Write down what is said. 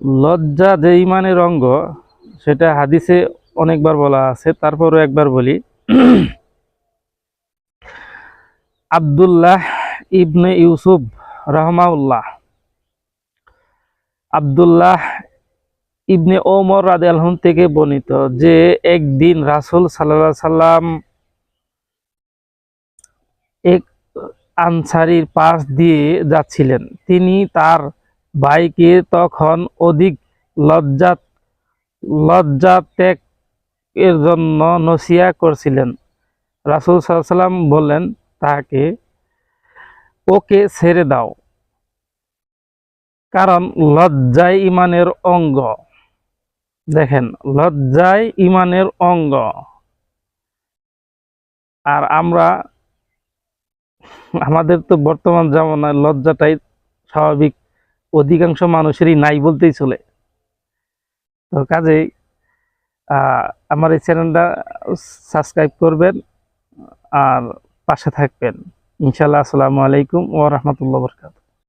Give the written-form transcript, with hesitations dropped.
লজ্জা যে ইমানের অঙ্গ, সেটা হাদিসে অনেকবার বলা আছে, তারপরও একবার বলি। আব্দুল্লাহ ইবনে ইউসুফ রাহমাউল্লাহ, আব্দুল্লাহ ইবনে ওমর রাদিয়াল্লাহু আনহু থেকে বর্ণিত যে একদিন রাসূল সাল্লাল্লাহু আলাইহি সাল্লাম এক আনসারীর পাশ দিয়ে যাচ্ছিলেন। তিনি তার ভাইকে তখন অধিক লজ্জা লজ্জা ত্যাগ এর জন্য নসিহত করছিলেন। রাসূল সাল্লাল্লাহু আলাইহি সাল্লাম বললেন তাকে, ওকে ছেড়ে দাও, কারণ লজ্জাই ইমানের অঙ্গ। দেখেন, লজ্জাই ইমানের অঙ্গ। আর আমাদের তো বর্তমান জামানায় লজ্জাটাই স্বাভাবিক, অধিকাংশ মানুষেরই নাই বলতেই চলে। তো কাজেই আমার এই চ্যানেলটা সাবস্ক্রাইব করবেন আর পাশে থাকবেন ইনশাআল্লাহ। আসসালামু আলাইকুম ওয়া রাহমাতুল্লাহি ওয়া বারাকাতুহু।